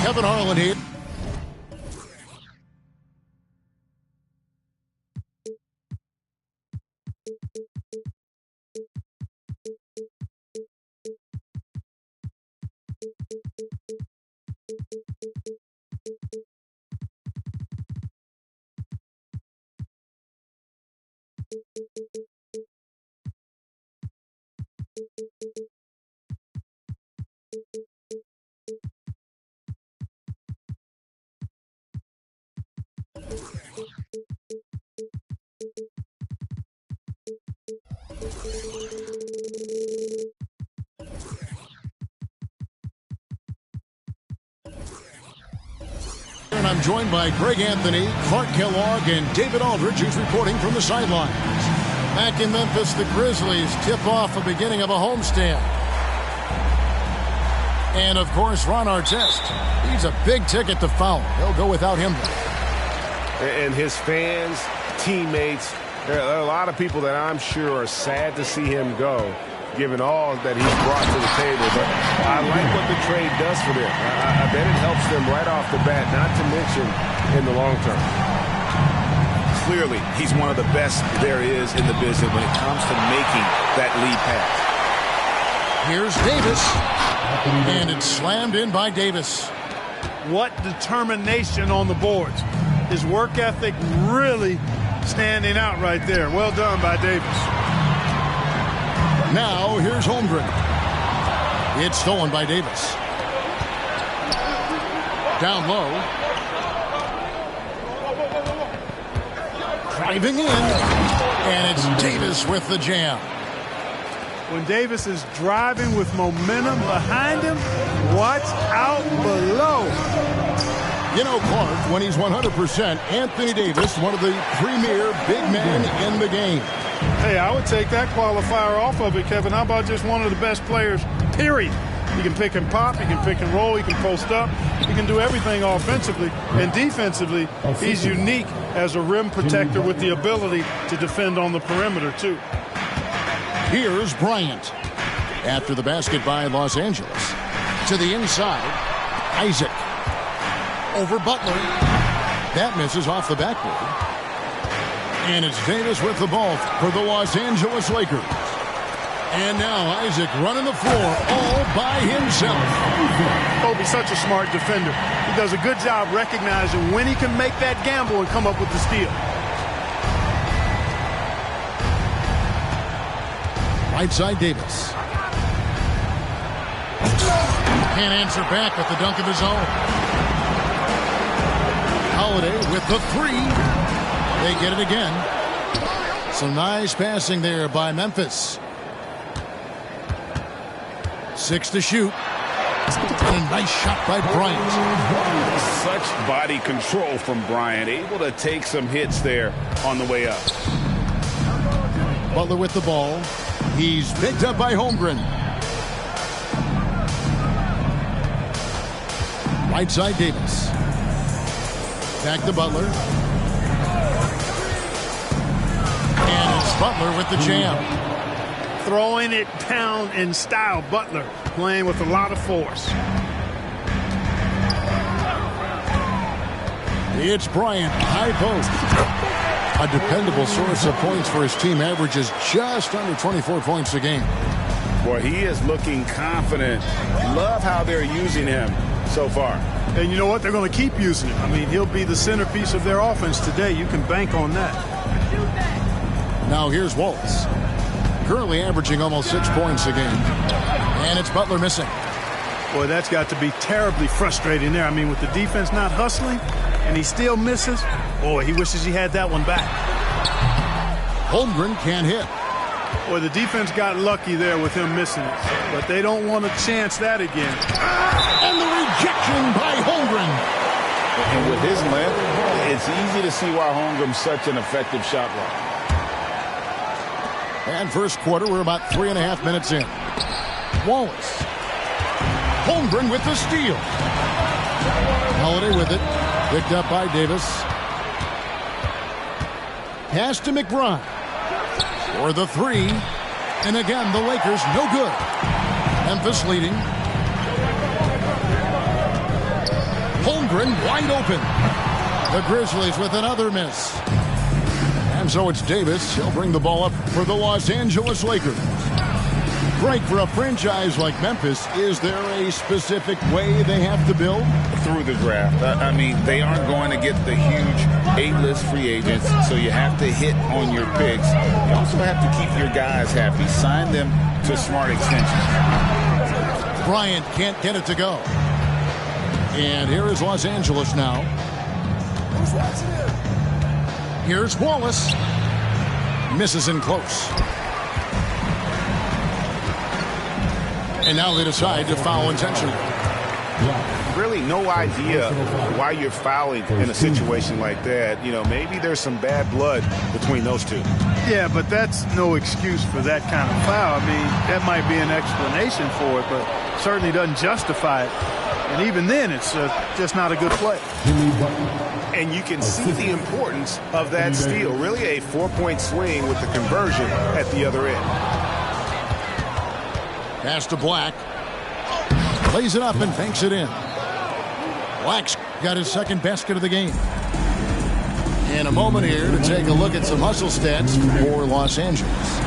Kevin Harlan here. And I'm joined by Greg Anthony, Clark Kellogg, and David Aldridge, who's reporting from the sidelines. Back in Memphis, the Grizzlies tip off the beginning of a homestand. And, of course, Ron Artest. He's a big ticket to foul. They'll go without him. And his fans, teammates, there are a lot of people that I'm sure are sad to see him go, given all that he's brought to the table. But I like what the trade does for them. I bet it helps them right off the bat, not to mention in the long term. Clearly, he's one of the best there is in the business when it comes to making that lead pass. Here's Davis. And it's slammed in by Davis. What determination on the boards. His work ethic really standing out right there. Well done by Davis. Now, here's Holmgren. It's stolen by Davis. Down low. Driving in. And it's Davis with the jam. When Davis is driving with momentum behind him, watch out below. You know, Clark, when he's 100%, Anthony Davis, one of the premier big men in the game. Hey, I would take that qualifier off of it, Kevin. How about just one of the best players, period? He can pick and pop, he can pick and roll, he can post up, he can do everything offensively. And defensively, he's unique as a rim protector with the ability to defend on the perimeter, too. Here's Bryant. After the basket by Los Angeles. To the inside, Isaac. Over Butler. That misses off the backboard. And it's Davis with the ball for the Los Angeles Lakers. And now Isaac running the floor all by himself. Kobe's such a smart defender. He does a good job recognizing when he can make that gamble and come up with the steal. Right side Davis. Can't answer back with the dunk of his own. Holiday with the three. They get it again. Some nice passing there by Memphis. 6 to shoot. And a nice shot by Bryant. Such body control from Bryant. Able to take some hits there on the way up. Butler with the ball. He's picked up by Holmgren. Right side Davis. Back to Butler. And it's Butler with the jam. Throwing it down in style. Butler playing with a lot of force. It's Bryant, high post. A dependable source of points for his team, averages just under 24 points a game. Boy, he is looking confident. Love how they're using him so far. And you know what? They're going to keep using him. I mean, he'll be the centerpiece of their offense today. You can bank on that. Now here's Waltz. Currently averaging almost 6 points a game. And it's Butler missing. Boy, that's got to be terribly frustrating there. I mean, with the defense not hustling and he still misses, boy, he wishes he had that one back. Holmgren can't hit. Boy, the defense got lucky there with him missing it. But they don't want to chance that again. And the rejection by Holmgren. And with his length, it's easy to see why Holmgren's such an effective shot blocker. And first quarter, we're about 3.5 minutes in. Wallace. Holmgren with the steal. Holiday with it. Picked up by Davis. Pass to McBride. For the three. And again, the Lakers no good. Memphis leading. Holmgren wide open. The Grizzlies with another miss. And so it's Davis. He'll bring the ball up for the Los Angeles Lakers. Break, for a franchise like Memphis, is there a specific way they have to build? Through the draft. I mean, they aren't going to get the huge A-list free agents, so you have to hit on your picks. You also have to keep your guys happy. Sign them to smart extensions. Bryant can't get it to go. And here is Los Angeles now. Here's Wallace. Misses in close. And now they decide to foul intentionally. Really no idea why you're fouling in a situation like that. You know, maybe there's some bad blood between those two. Yeah, but that's no excuse for that kind of foul. I mean, that might be an explanation for it, but certainly doesn't justify it. And even then, it's just not a good play. And you can see the importance of that steal. Really a 4-point swing with the conversion at the other end. Pass to Black. Lays it up and banks it in. Black's got his second basket of the game. In a moment here to take a look at some hustle stats for Los Angeles.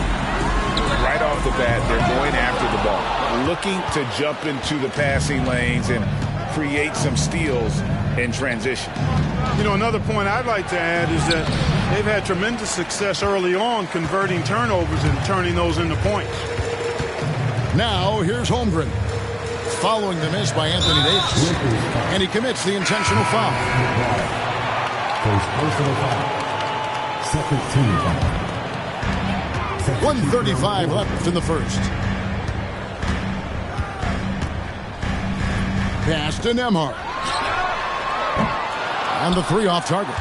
Right off the bat, they're going after the ball, looking to jump into the passing lanes and create some steals in transition. You know, another point I'd like to add is that they've had tremendous success early on converting turnovers and turning those into points. Now, here's Holmgren. Following the miss by Anthony Davis. And he commits the intentional foul. Personal foul. Second team foul. 1:35 left in the first. Pass to Nembhard. And the three off target.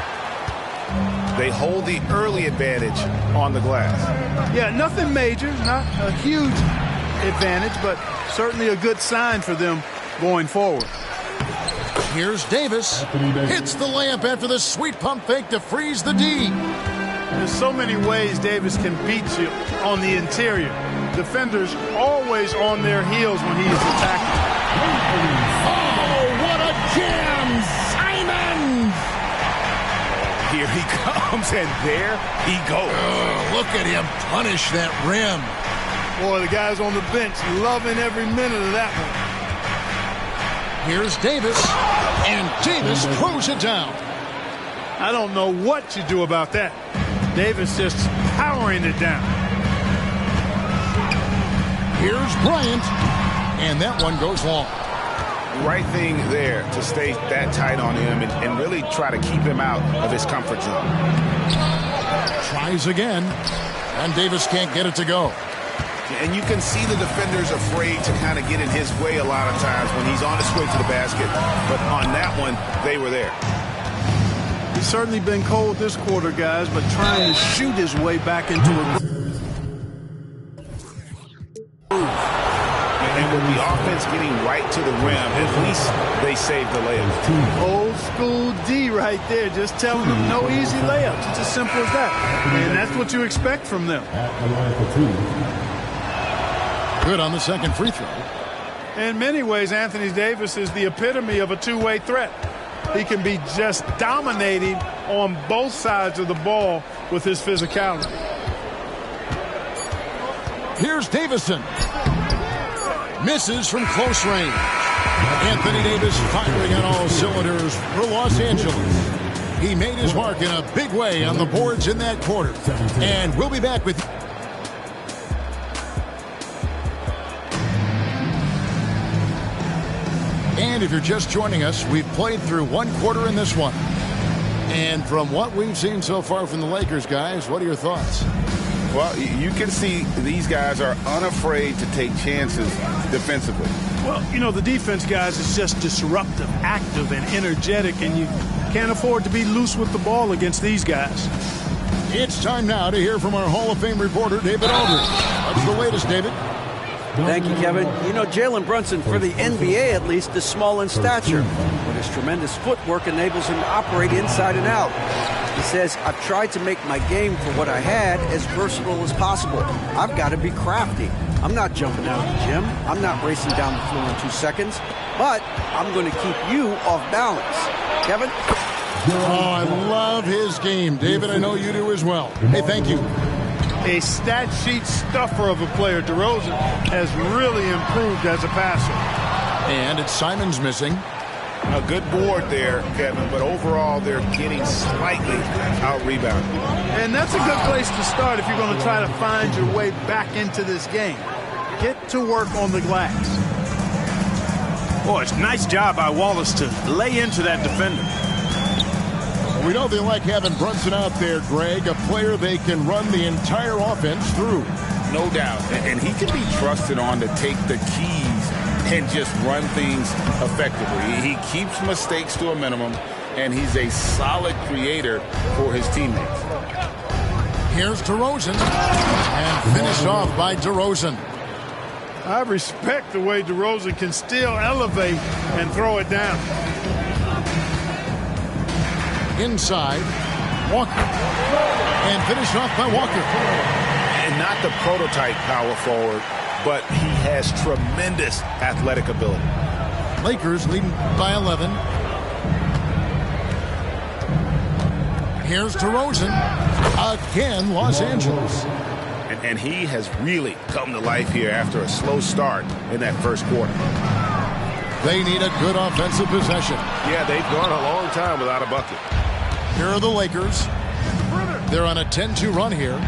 They hold the early advantage on the glass. Yeah, nothing major, not a huge advantage, but certainly a good sign for them going forward. Here's Davis. Hits the layup after the sweet pump fake to freeze the D. There's so many ways Davis can beat you on the interior. Defenders always on their heels when he is attacking. Oh, what a jam! Simon! Here he comes, and there he goes. Oh, look at him punish that rim. Boy, the guys on the bench loving every minute of that one. Here's Davis, and Davis throws it down. I don't know what you do about that. Davis just powering it down. Here's Bryant, and that one goes long. Right thing there to stay that tight on him and really try to keep him out of his comfort zone. Tries again, and Davis can't get it to go. And you can see the defenders afraid to kind of get in his way a lot of times when he's on his way to the basket. But on that one, they were there. He's certainly been cold this quarter, guys, but trying to shoot his way back into a... And with the offense getting right to the rim, at least they saved the layup. Old school D right there, just telling them no easy layups. It's as simple as that. And that's what you expect from them. Good on the second free throw. In many ways, Anthony Davis is the epitome of a two-way threat. He can be just dominating on both sides of the ball with his physicality. Here's Davison. Misses from close range. Anthony Davis firing on all cylinders for Los Angeles. He made his mark in a big way on the boards in that quarter. And we'll be back with you. And if you're just joining us, we've played through one quarter in this one. And from what we've seen so far from the Lakers, guys, what are your thoughts? Well, you can see these guys are unafraid to take chances defensively. Well, you know, the defense, guys, is just disruptive, active, and energetic, and you can't afford to be loose with the ball against these guys. It's time now to hear from our Hall of Fame reporter, David Aldridge. What's the latest, David? Thank you, Kevin. You know, Jalen Brunson, for the NBA at least, is small in stature, but his tremendous footwork enables him to operate inside and out. He says, I've tried to make my game for what I had as versatile as possible. I've got to be crafty. I'm not jumping out of the gym. I'm not racing down the floor in 2 seconds. But I'm going to keep you off balance. Kevin? Oh, I love his game. David, I know you do as well. Hey, thank you. A stat sheet stuffer of a player. DeRozan has really improved as a passer. And it's Simons missing. A good board there, Kevin, but overall they're getting slightly out-rebounded. And that's a good place to start if you're going to try to find your way back into this game. Get to work on the glass. Boy, it's a nice job by Wallace to lay into that defender. We know they like having Brunson out there, Greg, a player they can run the entire offense through. No doubt. And he can be trusted on to take the keys and just run things effectively. He keeps mistakes to a minimum, and he's a solid creator for his teammates. Here's DeRozan. And finished off by DeRozan. I respect the way DeRozan can still elevate and throw it down. Inside, Walker. And finished off by Walker. And not the prototype power forward, but he has tremendous athletic ability. Lakers leading by 11. Here's DeRozan. Again, Los Angeles. And he has really come to life here after a slow start in that first quarter. They need a good offensive possession. Yeah, they've gone a long time without a bucket. Here are the Lakers. They're on a 10-2 run here.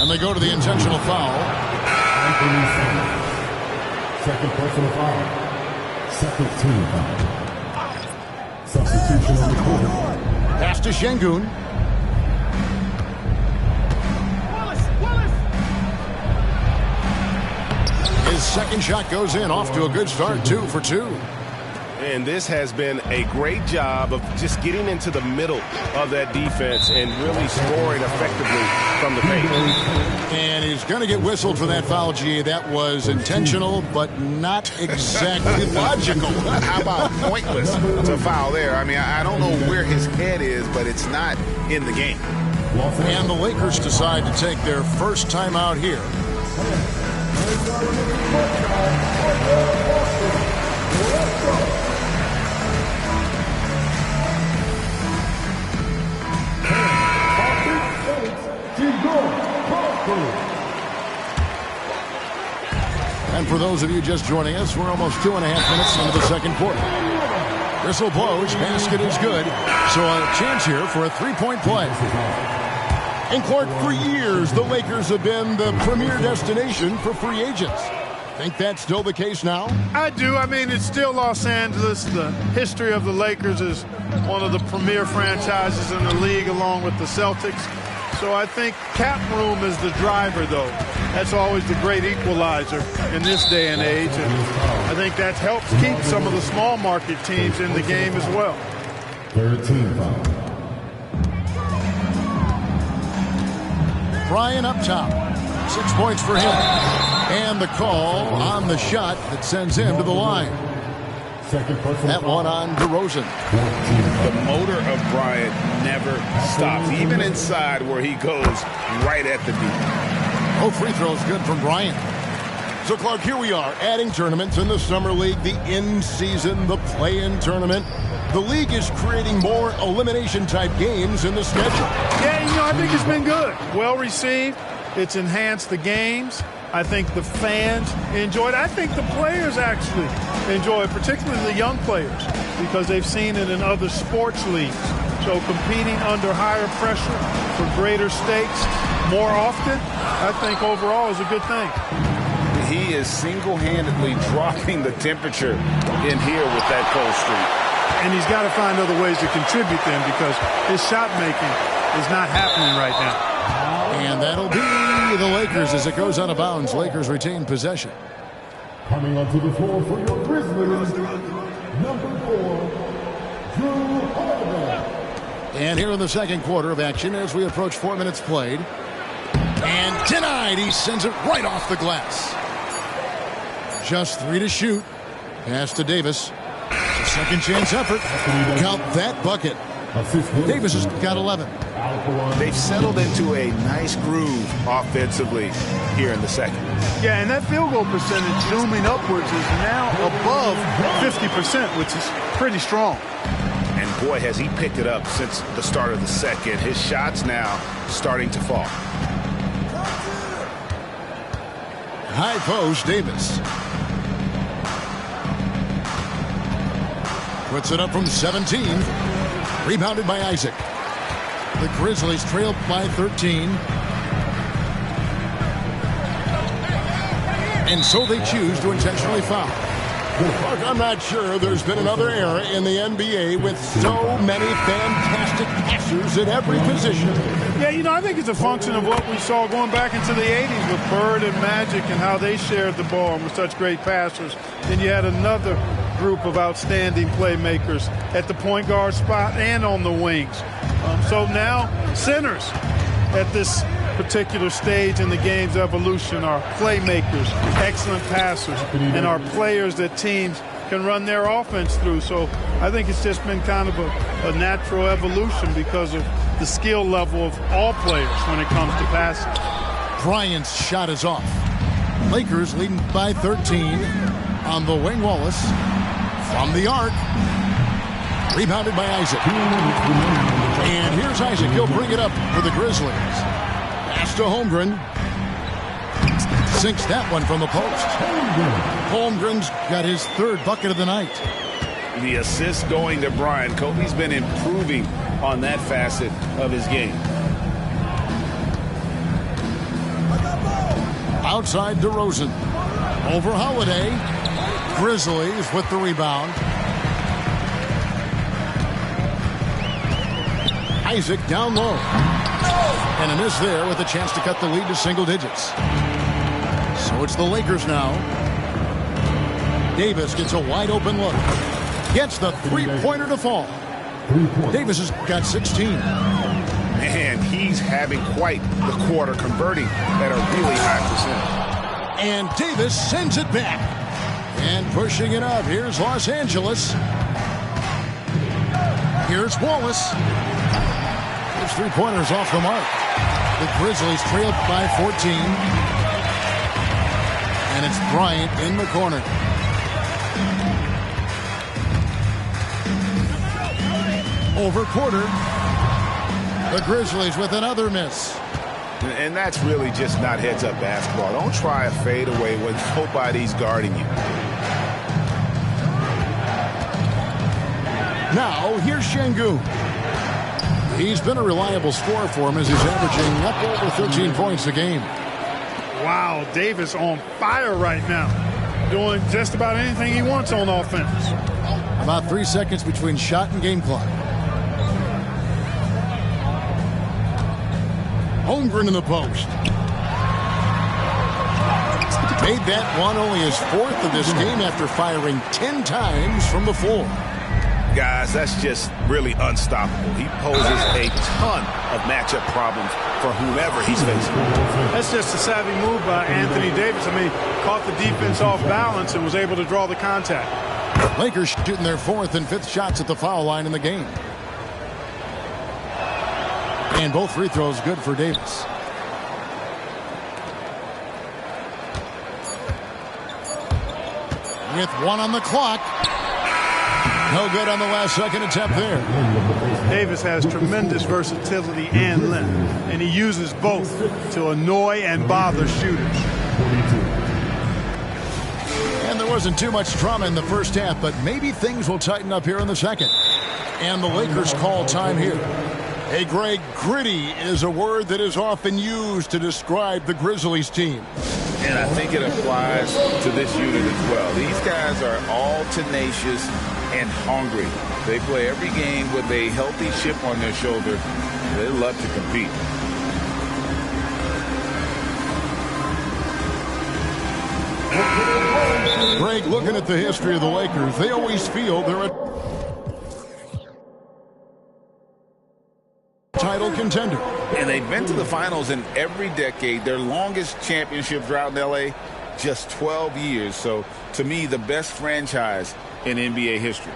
And they go to the intentional foul. Second personal foul. Second team foul. Substitution on the court. Pass to Şengün. His second shot goes in, off to a good start, 2 for 2. And this has been a great job of just getting into the middle of that defense and really scoring effectively from the paint. And he's going to get whistled for that foul, G. That was intentional, but not exactly logical. How about pointless to foul there? I mean, I don't know where his head is, but it's not in the game. And the Lakers decide to take their first time out here. And for those of you just joining us, we're almost 2.5 minutes into the second quarter. Whistle blows, basket is good. So a chance here for a three-point play. And Clark, for years, the Lakers have been the premier destination for free agents. Think that's still the case now? I do. I mean, it's still Los Angeles. The history of the Lakers is one of the premier franchises in the league, along with the Celtics. So I think cap room is the driver, though. That's always the great equalizer in this day and age. And I think that helps keep some of the small market teams in the game as well. Third team foul. Brian up top. 6 points for him. And the call on the shot that sends him to the line. That one on DeRozan. The motor of Bryant never stops, even inside where he goes right at the deep. Oh, free throws good from Bryant. So, Clark, here we are, adding tournaments in the Summer League, the in-season, the play-in tournament. The league is creating more elimination-type games in the schedule. Yeah, I think it's been good. Well received. It's enhanced the games. I think the fans enjoy it. I think the players actually enjoy it, particularly the young players, because they've seen it in other sports leagues. So competing under higher pressure for greater stakes more often, I think overall is a good thing. He is single-handedly dropping the temperature in here with that cold streak. And he's got to find other ways to contribute them because his shot making is not happening right now. And that'll be the Lakers as it goes out of bounds. Lakers retain possession. Coming onto the floor for your Grizzlies, number 4, Drew Holiday. And here in the second quarter of action as we approach 4 minutes played. And denied. He sends it right off the glass. Just 3 to shoot. Pass to Davis. Second chance effort. Count that bucket. Davis has got 11. They've settled into a nice groove offensively here in the second. Yeah, and that field goal percentage zooming upwards is now above 50%, which is pretty strong. And boy, has he picked it up since the start of the second. His shot's now starting to fall. High post, Davis. Puts it up from 17. Rebounded by Isaac. The Grizzlies trailed by 13. And so they choose to intentionally foul. Look, I'm not sure there's been another era in the NBA with so many fantastic passers at every position. Yeah, you know, I think it's a function of what we saw going back into the 80s with Bird and Magic and how they shared the ball and were such great passers. Then you had another group of outstanding playmakers at the point guard spot and on the wings. So now centers at this particular stage in the game's evolution are playmakers, excellent passers, and are players that teams can run their offense through. So I think it's just been kind of a natural evolution because of the skill level of all players when it comes to passing. Bryant's shot is off. Lakers leading by 13 on the wing. Wallace from the arc. Rebounded by Isaac. And here's Isaac. He'll bring it up for the Grizzlies. Pass to Holmgren. Sinks that one from the post. Holmgren's got his third bucket of the night. The assist going to Bryant. Kobe's been improving on that facet of his game. Outside DeRozan. Over Holiday. Grizzlies with the rebound. Isaac down low. And a miss there with a chance to cut the lead to single digits. So it's the Lakers now. Davis gets a wide open look. Gets the three-pointer to fall. Davis has got 16. And he's having quite the quarter, converting at a really high percentage. And Davis sends it back. And pushing it up. Here's Los Angeles. Here's Wallace. His three-pointers off the mark. The Grizzlies trailed by 14. And it's Bryant in the corner. Over Porter. The Grizzlies with another miss. And that's really just not heads-up basketball. Don't try a fadeaway when nobody's guarding you. Now, here's Şengün. He's been a reliable scorer for him as he's averaging up over 13 points a game. Wow, Davis on fire right now. Doing just about anything he wants on offense. About 3 seconds between shot and game clock. Holmgren in the post. Made that one only his fourth of this game after firing 10 times from the floor. Guys, that's just really unstoppable. He poses a ton of matchup problems for whomever he's facing. That's just a savvy move by Anthony Davis. I mean, caught the defense off balance and was able to draw the contact. Lakers shooting their fourth and fifth shots at the foul line in the game. And both free throws good for Davis. With one on the clock. No good on the last second attempt there. Davis has tremendous versatility and length, and he uses both to annoy and bother shooters. And there wasn't too much drama in the first half, but maybe things will tighten up here in the second. And the Lakers call time here. Hey, Greg, gritty is a word that is often used to describe the Grizzlies team. And I think it applies to this unit as well. These guys are all tenacious and hungry. They play every game with a healthy chip on their shoulder. They love to compete. Greg, looking at the history of the Lakers, they always feel they're a title contender. And they've been to the finals in every decade. Their longest championship drought in L.A., just 12 years. So, to me, the best franchise in NBA history.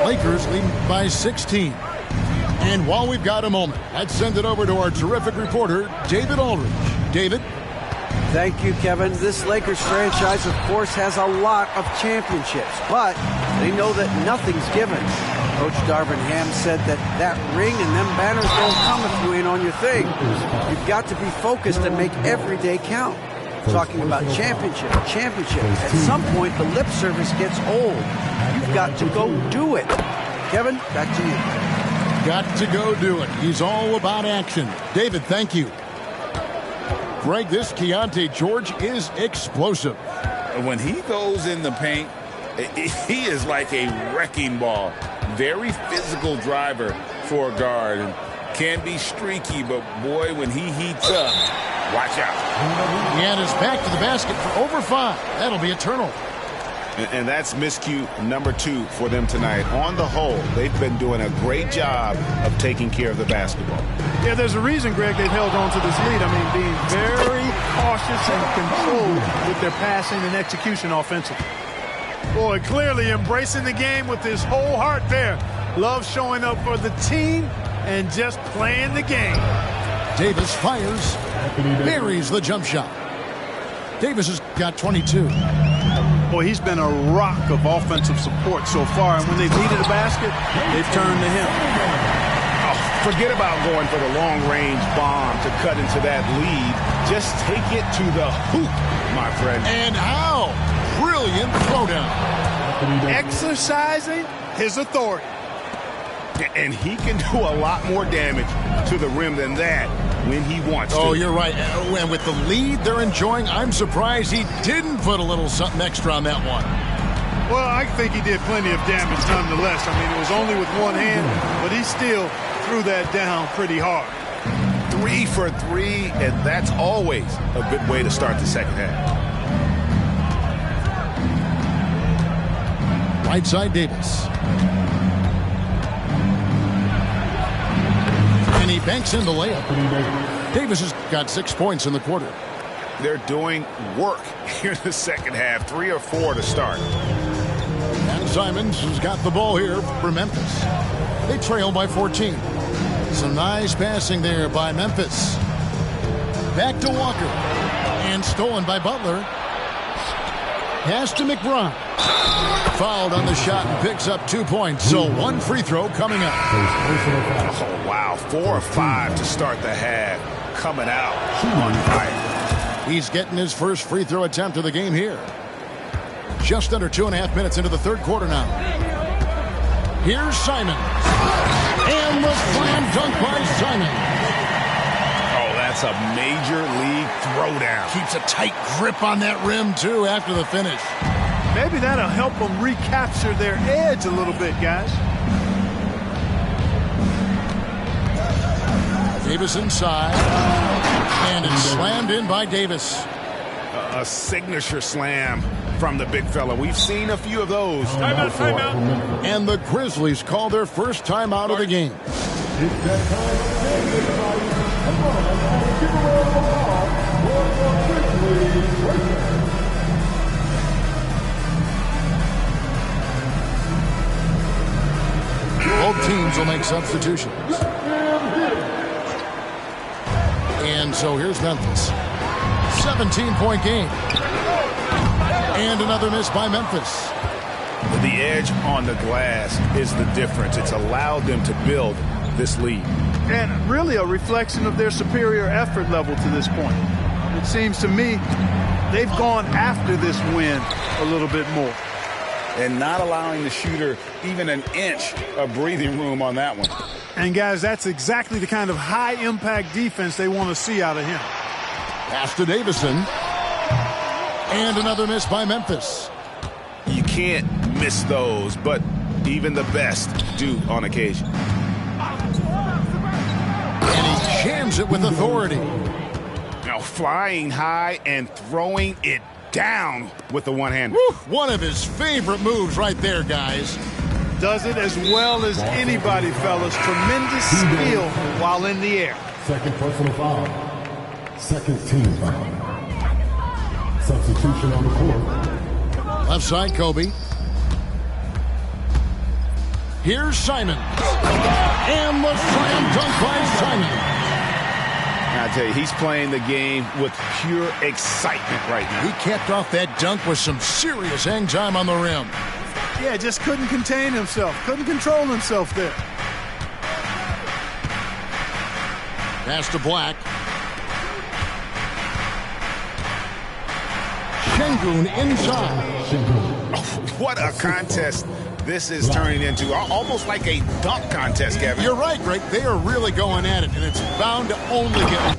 Lakers leading by 16. And while we've got a moment, let's send it over to our terrific reporter, David Aldridge. David? Thank you, Kevin. This Lakers franchise, of course, has a lot of championships, but they know that nothing's given. Coach Darvin Ham said that ring and them banners don't come if you ain't on your thing. You've got to be focused and make every day count. Talking about championship. At some point, the lip service gets old. You've got to go do it. Kevin, back to you. Got to go do it. He's all about action. David, thank you. Greg, this Keontae George is explosive. When he goes in the paint, he is like a wrecking ball. Very physical driver for a guard. And can be streaky, but boy, when he heats up, watch out. And is back to the basket for over 5. That'll be a turnover. And that's miscue number 2 for them tonight. On the whole, they've been doing a great job of taking care of the basketball. Yeah, there's a reason, Greg, they've held on to this lead. I mean, being very cautious and controlled with their passing and execution offensively. Boy, clearly embracing the game with his whole heart there. Love showing up for the team and just playing the game. Davis fires, buries the jump shot. Davis has got 22. Boy, he's been a rock of offensive support so far, and when they've needed a basket, they've turned to him. Oh, forget about going for the long-range bomb to cut into that lead. Just take it to the hoop, my friend. And how brilliant throwdown. Exercising his authority. And he can do a lot more damage to the rim than that when he wants to. Oh, you're right. And with the lead they're enjoying, I'm surprised he didn't put a little something extra on that one. Well, I think he did plenty of damage nonetheless. I mean, it was only with one hand, but he still threw that down pretty hard. 3 for 3, and that's always a good way to start the second half. Right side, Davis. And he banks in the layup. Davis has got 6 points in the quarter. They're doing work here in the second half. 3 or 4 to start. And Simons has got the ball here for Memphis. They trail by 14. Some nice passing there by Memphis. Back to Walker. And stolen by Butler. Pass to McBride. Fouled on the shot and picks up 2 points. So 1 free throw coming up. Oh, wow. 4 or 5 to start the half. Coming out on fire. He's getting his first free throw attempt of the game here. Just under 2.5 minutes into the third quarter now. Here's Simon. And the slam dunk by Simon. Oh, that's a major league throwdown. Keeps a tight grip on that rim, too, after the finish. Maybe that'll help them recapture their edge a little bit, guys. Davis inside. And it's slammed in by Davis. A signature slam from the big fella. We've seen a few of those before. And the Grizzlies call their first timeout of the game. It's that time of the game, everybody. Come on, give away the ball for your Grizzlies. Both teams will make substitutions. And so here's Memphis. 17-point game. And another miss by Memphis. The edge on the glass is the difference. It's allowed them to build this lead. And really a reflection of their superior effort level to this point. It seems to me they've gone after this win a little bit more. And not allowing the shooter even an inch of breathing room on that one. And, guys, that's exactly the kind of high-impact defense they want to see out of him. Pass to Davison. And another miss by Memphis. You can't miss those, but even the best do on occasion. And he jams it with authority. Now flying high and throwing it down with the one hand. One of his favorite moves right there, guys. Does it as well as anybody, fellas. Tremendous skill while in the air. Second personal foul. Second team foul. Substitution on the court. Left side, Kobe. Here's Simon. And the slam dunk by Simon. I tell you, he's playing the game with pure excitement right now. He capped off that dunk with some serious hang time on the rim. Yeah, just couldn't contain himself. Couldn't control himself there. Pass to Black. Şengün inside. What a contest this is turning into. Almost like a dunk contest, Kevin. You're right, Greg. They are really going at it, and it's bound to only get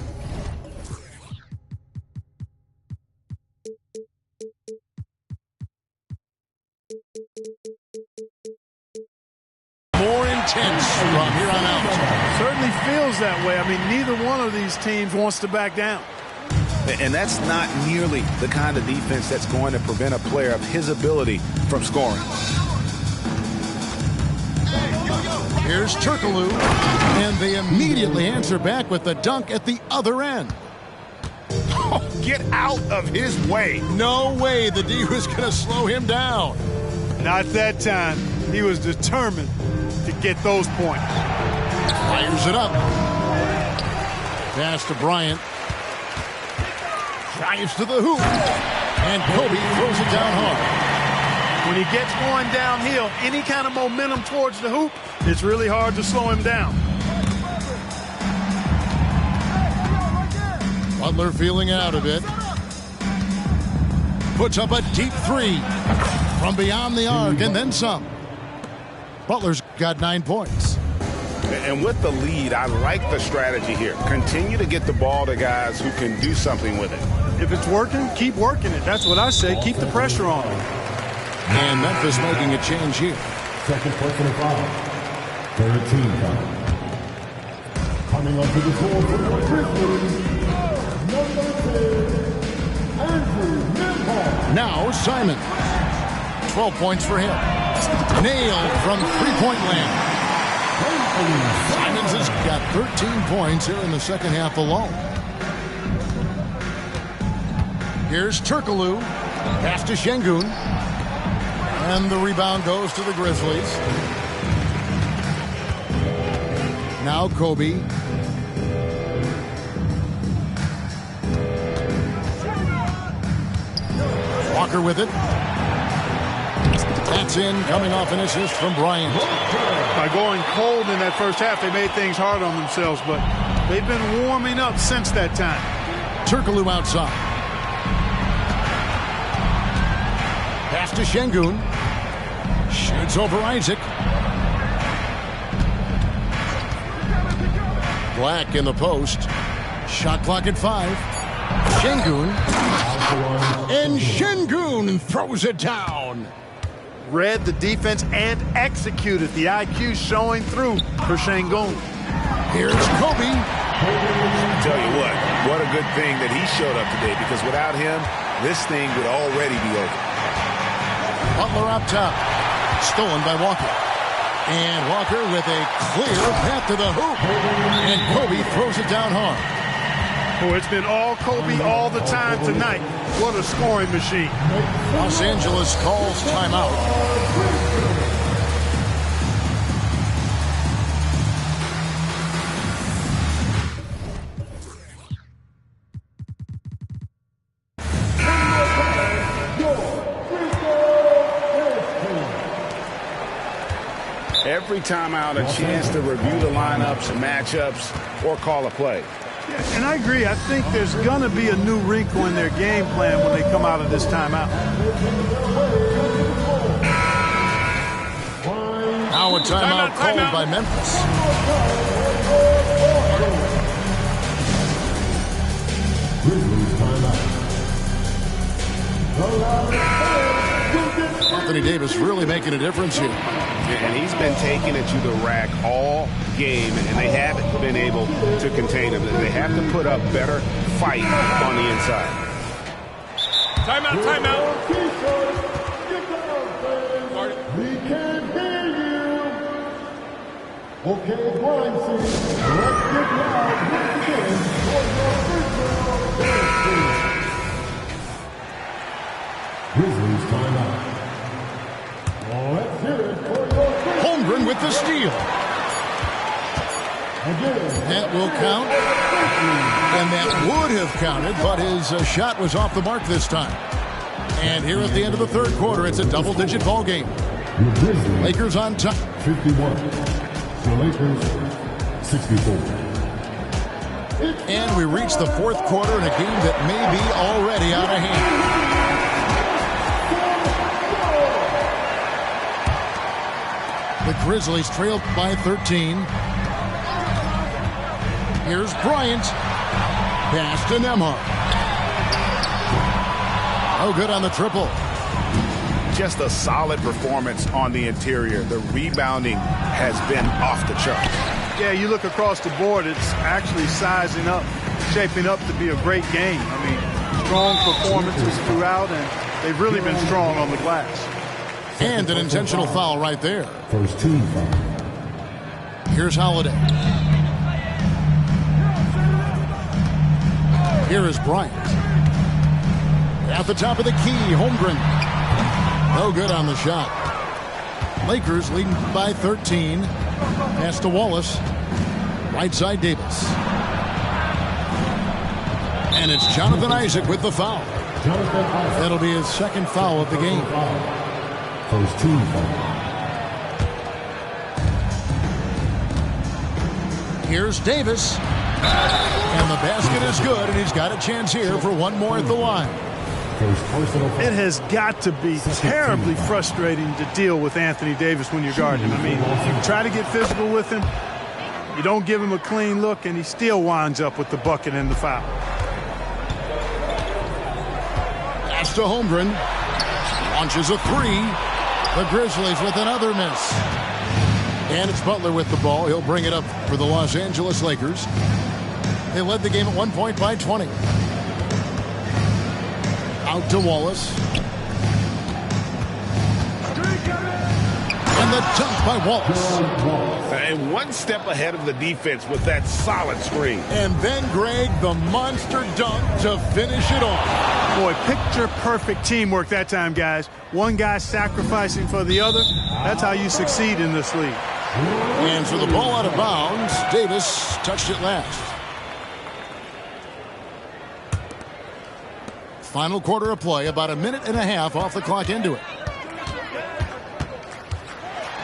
more intense from here on out. Certainly feels that way. I mean, neither one of these teams wants to back down. And that's not nearly the kind of defense that's going to prevent a player of his ability from scoring. Here's Turkoglu, and they immediately answer back with the dunk at the other end. Oh, get out of his way. No way the D was going to slow him down. Not that time. He was determined to get those points. Fires it up. Pass to Bryant. Drives to the hoop. And Kobe throws it down hard. When he gets going downhill, any kind of momentum towards the hoop, it's really hard to slow him down. Butler feeling out of it. Puts up a deep three from beyond the arc and then some. Butler's got 9 points. And with the lead, I like the strategy here. Continue to get the ball to guys who can do something with it. If it's working, keep working it. That's what I say. Keep the pressure on him. And Memphis making a change here. Second personal foul. Third team foul. Coming onto the floor for the Grizzlies, number 10, Andrew Nembhard. Now Simon. 12 points for him. Nailed from three-point land. Simons has got 13 points here in the second half alone. Here's Turkoglu. Pass to Şengün. And the rebound goes to the Grizzlies. Now Kobe. Walker with it. That's in, coming off an assist from Bryant. By going cold in that first half, they made things hard on themselves, but they've been warming up since that time. Turkoglu outside. Pass to Şengün. Shoots over Isaac. Black in the post. Shot clock at 5. Şengün. And Şengün throws it down. Read the defense and executed. The IQ showing through for Şengün. Here's Kobe. I tell you what a good thing that he showed up today, because without him, this thing would already be over. Butler up top. Stolen by Walker. And Walker with a clear path to the hoop. And Kobe throws it down hard. Oh, it's been all Kobe all the time tonight. What a scoring machine. Los Angeles calls timeout. Every timeout, a chance to review the lineups, matchups, or call a play. And I agree. I think there's going to be a new wrinkle in their game plan when they come out of this timeout. Now a timeout called by Memphis. Anthony Davis really making a difference here. And he's been taking it to the rack all game, and they haven't been able to contain him. They have to put up better fight on the inside. Timeout, timeout. We can't hear you. Okay, Brian City, let's get loud once again for your first round dance team. Grizzlies timeout. Let's hear it for your first. Holmgren with the steal. Again. That will count. And that would have counted, but his shot was off the mark this time. And here at the end of the third quarter, it's a double-digit ball game. Lakers on top. 51. The Lakers, 64. And we reach the fourth quarter in a game that may be already out of hand. The Grizzlies trail by 13. Here's Bryant. Pass to Nembhard. Oh, good on the triple. Just a solid performance on the interior. The rebounding has been off the charts. Yeah, you look across the board, it's actually sizing up, shaping up to be a great game. I mean, strong performances throughout, and they've really been strong on the glass. And an intentional foul right there. First team foul. Here's Holiday. Here is Bryant. At the top of the key, Holmgren. No good on the shot. Lakers leading by 13. Pass to Wallace. Right side, Davis. And it's Jonathan Isaac with the foul. That'll be his second foul of the game. First team foul. Here's Davis. And the basket is good, and he's got a chance here for one more at the line. It has got to be terribly frustrating to deal with Anthony Davis when you're guarding him. I mean, you try to get physical with him, you don't give him a clean look, and he still winds up with the bucket and the foul. Pass to Holmgren. Launches a three. The Grizzlies with another miss. And it's Butler with the ball. He'll bring it up for the Los Angeles Lakers. They led the game at 1 point by 20. Out to Wallace. And the dunk by Wallace. And one step ahead of the defense with that solid screen. And then Greg, the monster dunk to finish it off. Boy, picture-perfect teamwork that time, guys. One guy sacrificing for the other. That's how you succeed in this league. And for the ball out of bounds, Davis touched it last. Final quarter of play, about a minute and a half off the clock into it.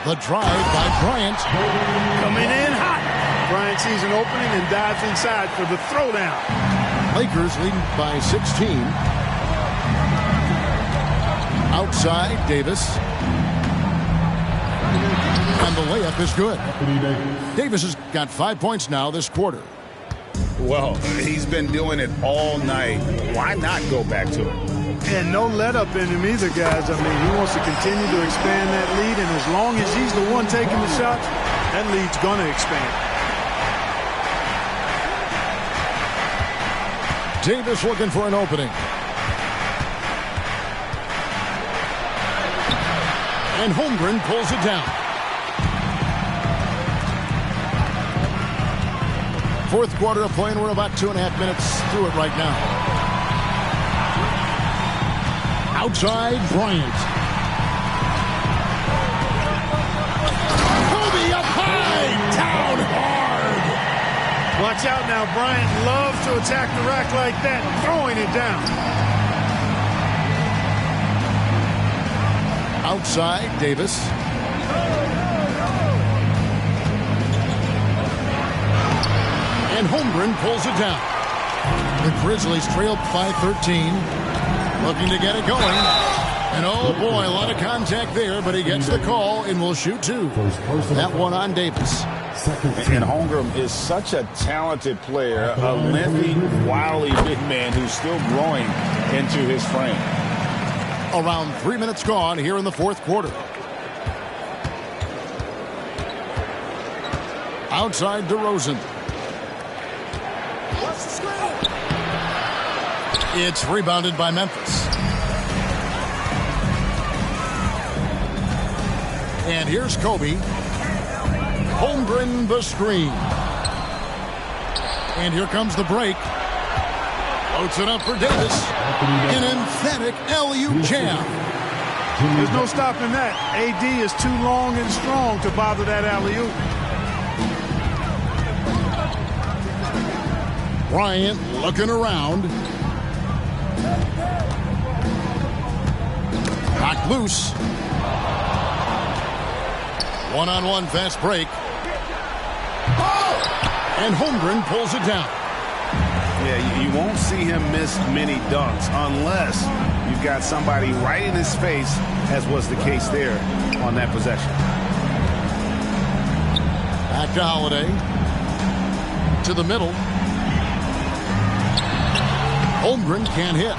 The drive by Bryant. Coming in hot. Bryant sees an opening and dives inside for the throwdown. Lakers leading by 16. Outside, Davis. And the layup is good. Davis has got 5 points now this quarter. Well, he's been doing it all night. Why not go back to it? And no let up in him either, guys. I mean, he wants to continue to expand that lead, and as long as he's the one taking the shots, that lead's going to expand. Davis looking for an opening. And Holmgren pulls it down. Fourth quarter of play, and we're about 2.5 minutes through it right now. Outside, Bryant. Kobe up high, down hard. Watch out now, Bryant loves to attack the rack like that, throwing it down. Outside, Davis. And Holmgren pulls it down. The Grizzlies trail by 13. Looking to get it going. And oh boy, a lot of contact there, but he gets the call and will shoot two. That one on Davis. And Holmgren is such a talented player, a lengthy, wily big man who's still growing into his frame. Around 3 minutes gone here in the fourth quarter. Outside DeRozan. It's rebounded by Memphis. And here's Kobe. Holmgren the screen. And here comes the break. Floats it up for Davis. An emphatic LU jam. There's no stopping that. AD is too long and strong to bother that alley-oop. Bryant looking around. Knocked loose. One-on-one fast break. And Holmgren pulls it down. Yeah, you won't see him miss many dunks unless you've got somebody right in his face, as was the case there on that possession. Back to Holiday. To the middle. Holmgren can't hit.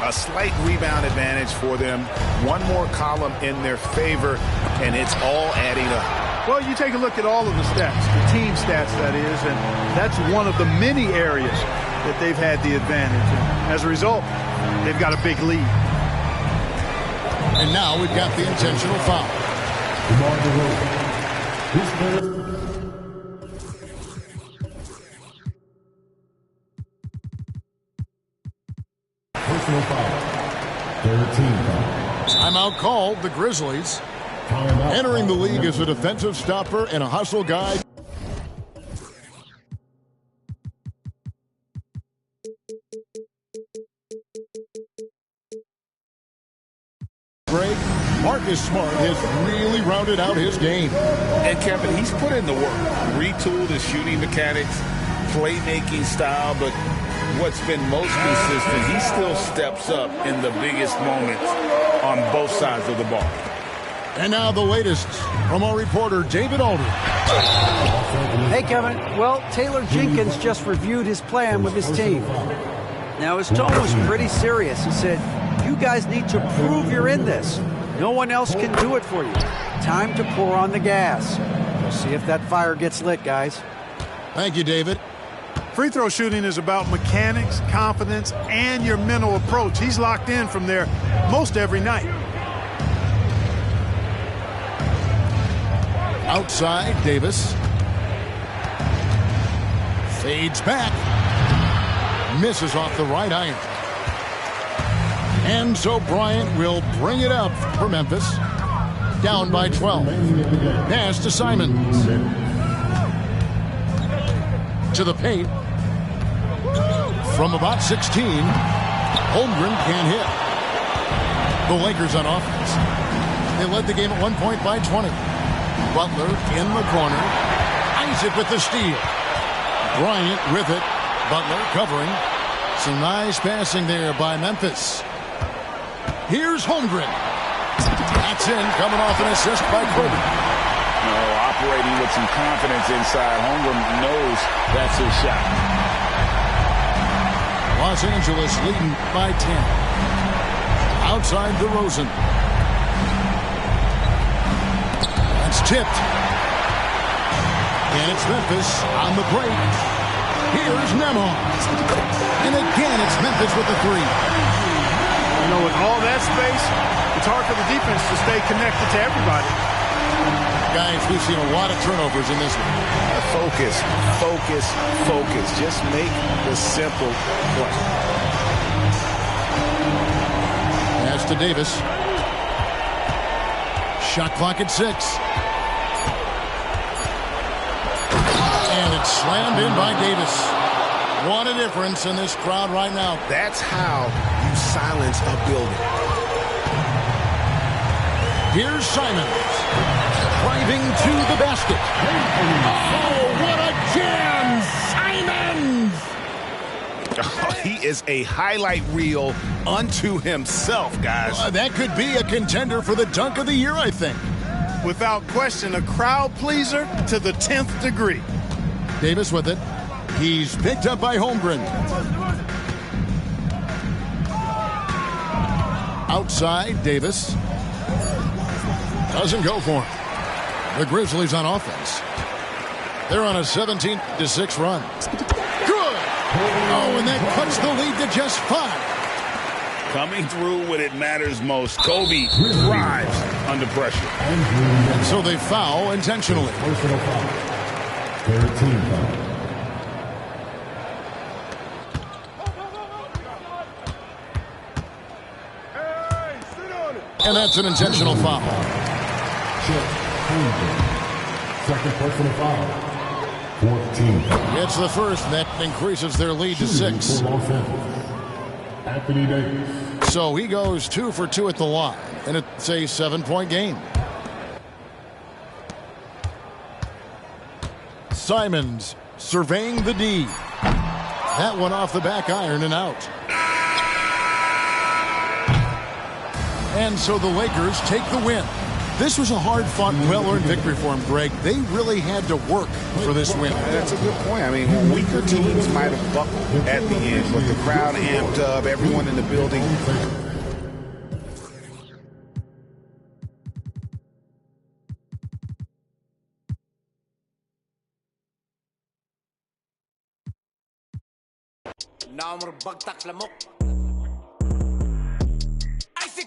A slight rebound advantage for them. One more column in their favor, and it's all adding up. Well, you take a look at all of the stats, the team stats, that is, and that's one of the many areas that they've had the advantage. And as a result, they've got a big lead. And now we've got the intentional foul. Personal foul. 13 foul. Timeout called, the Grizzlies. Entering the league as a defensive stopper and a hustle guy. Greg, Marcus Smart has really rounded out his game. And Kevin, he's put in the work. Retooled his shooting mechanics, playmaking style, but what's been most consistent, he still steps up in the biggest moments on both sides of the ball. And now the latest from our reporter, David Aldridge. Hey, Kevin. Well, Taylor Jenkins just reviewed his plan with his team. Now, his tone was pretty serious. He said, you guys need to prove you're in this. No one else can do it for you. Time to pour on the gas. We'll see if that fire gets lit, guys. Thank you, David. Free throw shooting is about mechanics, confidence, and your mental approach. He's locked in from there most every night. Outside, Davis. Fades back. Misses off the right iron. And so Bryant will bring it up for Memphis. Down by 12. Pass to Simons. To the paint. From about 16. Holmgren can't hit. The Lakers on offense. They led the game at 1 point by 20. Butler in the corner. Isaac with the steal. Bryant with it. Butler covering. Some nice passing there by Memphis. Here's Holmgren. That's in, coming off an assist by Kobe. Operating with some confidence inside. Holmgren knows that's his shot. Los Angeles leading by 10. Outside DeRozan. Tipped. And it's Memphis on the break. Here's Nemo. And again, it's Memphis with the three. You know, with all that space, it's hard for the defense to stay connected to everybody. Guys, we've seen a lot of turnovers in this one. Focus, focus, focus. Just make the simple play. Pass to Davis. Shot clock at 6. And it's slammed in by Davis. What a difference in this crowd right now. That's how you silence a building. Here's Simons. Driving to the basket. Oh, what a jam! Simons! Oh, he is a highlight reel unto himself, guys. That could be a contender for the dunk of the year, I think. Without question, a crowd pleaser to the 10th degree. Davis with it. He's picked up by Holmgren. Outside, Davis. Doesn't go for him. The Grizzlies on offense. They're on a 17-6 run. Good! Oh, and that cuts the lead to just 5. Coming through when it matters most. Kobe drives. under pressure. And so they foul intentionally. Personal foul. Third team foul. And that's an intentional foul. Second personal foul. 14. It's the first that increases their lead to 6. Anthony Davis. So he goes 2 for 2 at the line, and it's a 7-point game. Simons surveying the D. That one off the back iron and out. And so the Lakers take the win. This was a hard-fought, well-earned victory for them, Greg. They really had to work for this win. That's a good point. I mean, weaker teams might have buckled at the end, but the crowd amped up, everyone in the building. Namur bagtak lamok.